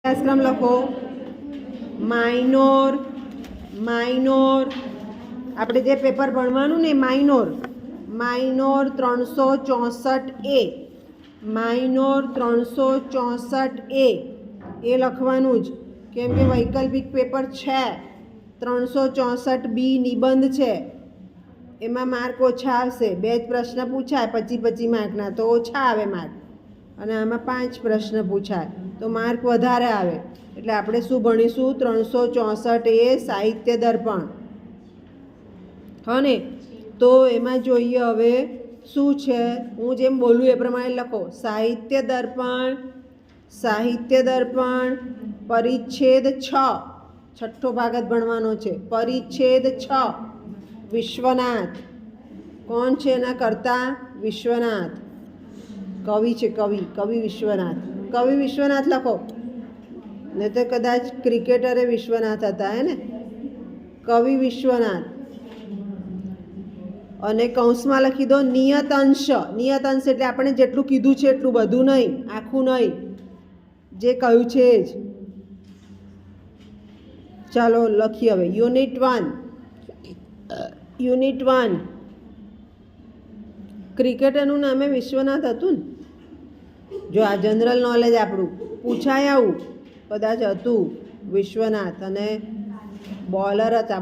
અભ્યાસક્રમ લખો. માઇનોર આપણે જે પેપર ભણવાનું ને માઇનોર 364A માઇનોર 364A એ લખવાનું જ, કેમ કે વૈકલ્પિક પેપર છે. 364B નિબંધ છે, એમાં માર્ક ઓછા આવશે. 2 જ પ્રશ્ન પૂછાય 25 માર્કના, તો ઓછા આવે માર્ક. અને આમાં 5 પ્રશ્ન પૂછાય તો માર્ક વધારે આવે. એટલે આપણે શું ભણીશું? 364A સાહિત્ય દર્પણ. હા ને? તો એમાં જોઈએ હવે શું છે. હું જેમ બોલું એ પ્રમાણે લખો. સાહિત્ય દર્પણ પરિચ્છેદ 6, છઠ્ઠો ભાગ જ ભણવાનો છે. પરિચ્છેદ 6 વિશ્વનાથ. કોણ છે એના કરતા? વિશ્વનાથ. કવિ છે, કવિ વિશ્વનાથ લખો. ને તો કદાચ ક્રિકેટરે વિશ્વનાથ હતા, હે ને? કવિ વિશ્વનાથ. અને કૌંસમાં લખી દો નિયત અંશ. એટલે આપણે જેટલું કીધું છે એટલું, બધું નહીં, આખું નહીં, જે કહ્યું છે જ. ચાલો લખીએ હવે. યુનિટ 1 ક્રિકેટરનું નામે વિશ્વનાથ હતું ને? જો આ જનરલ નોલેજ આપણું પૂછાય આવું કદાચ હતું. વિશ્વનાથ. અને બોલર હતા,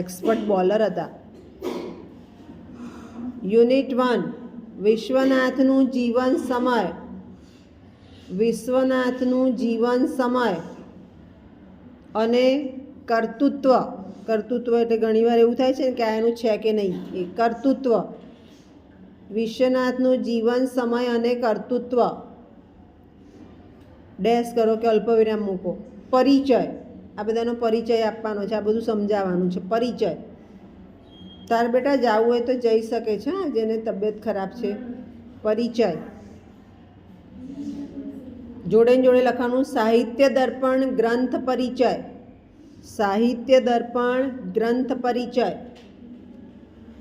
એક્સપર્ટ બોલર હતા. યુનિટ 1 વિશ્વનાથનું જીવન સમય અને કર્તૃત્વ. એટલે ઘણીવાર એવું થાય છે ને કે આ એનું છે કે નહીં. એ કર્તૃત્વ. વિશ્વનાથનું જીવન સમય અને કર્તૃત્વ. ડેશ કરો કે અલ્પવિરામ મૂકો. પરિચય. આ બધાનો પરિચય આપવાનો છે. આ બધું સમજાવવાનું છે. પરિચય. તાર બેટા જવું હોય તો જઈ શકે છે, જેને તબિયત ખરાબ છે. પરિચય. જોડે લખવાનું સાહિત્ય દર્પણ ગ્રંથ પરિચય.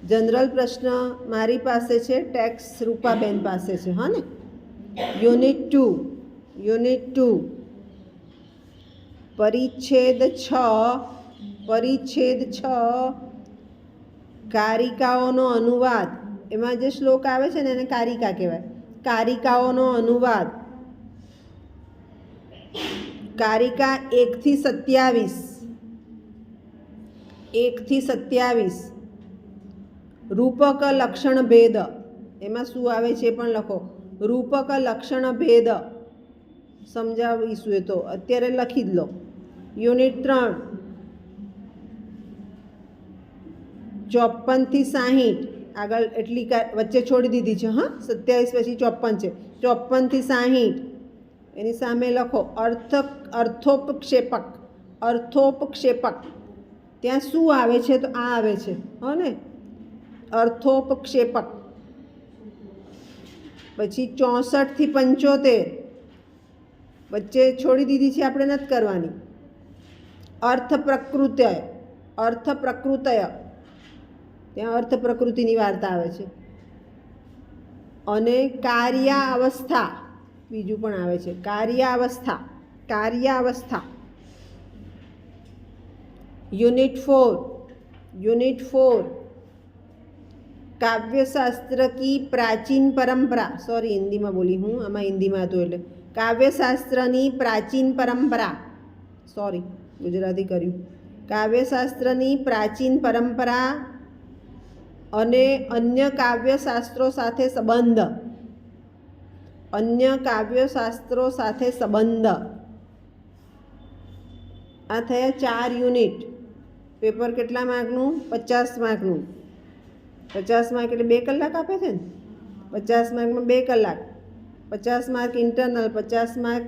જનરલ પ્રશ્ન મારી પાસે છે, ટેક્સ રૂપાબેન પાસે છે. હા ને? યુનિટ 2 પરિચ્છેદ 6 કારિકાઓનો અનુવાદ. એમાં જે શ્લોક આવે છે ને એને કારિકા કહેવાય. કારિકાઓનો અનુવાદ. કારિકા 1 થી 27. રૂપક લક્ષણ ભેદ. એમાં શું આવે છે પણ લખો. રૂપક લક્ષણ ભેદ સમજાવીશું, એ તો અત્યારે લખી જ લો. યુનિટ 3 54 થી 60. આગળ એટલી વચ્ચે છોડી દીધી છે. હા, 27 પછી 54 છે. 54 થી 60 એની સામે લખો અર્થોપક્ષેપક. ત્યાં શું આવે છે? તો આ આવે છે. હો ને? અર્થોપક્ષેપક. પછી 64 થી 75 વચ્ચે છોડી દીધી છે, આપણે નથી કરવાની. અર્થપ્રકૃતય. ત્યાં અર્થ પ્રકૃતિની વાર્તા આવે છે. અને કાર્યાવસ્થા બીજું પણ આવે છે. કાર્યાવસ્થા. યુનિટ 4 काव्यशास्त्र की प्राचीन परंपरा. सॉरी, हिंदीમાં બોલી હું, આમાં હિન્દીમાં હતું એટલે. કાવ્યશાસ્ત્રની પ્રાચીન પરંપરા. સોરી, ગુજરાતી કર્યું. કાવ્યશાસ્ત્રની પ્રાચીન પરંપરા અને અન્ય કાવ્યશાસ્ત્રો સાથે સંબંધ. આ થયા 4 યુનિટ. પેપર કેટલા માર્કનું? 50 માર્કનું. 50 માર્ક એટલે 2 કલાક આપે છે ને? 50 માર્કમાં 2 કલાક. 50 માર્ક ઇન્ટરનલ, 50 માર્ક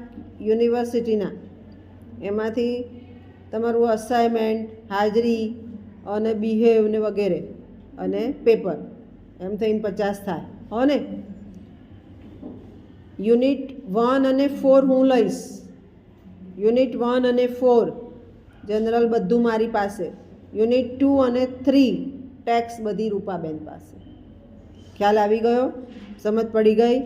યુનિવર્સિટીના. એમાંથી તમારું અસાઇનમેન્ટ, હાજરી અને બિહેવ ને વગેરે અને પેપર, એમ થઈને 50 થાય. હો ને? યુનિટ 1 અને 4 હું લઈશ. યુનિટ 1 અને 4 જનરલ બધું મારી પાસે. યુનિટ 2 અને 3 ટેક્સ બધી રૂપાબેન પાસે. ખ્યાલ આવી ગયો? સમજ પડી ગઈ?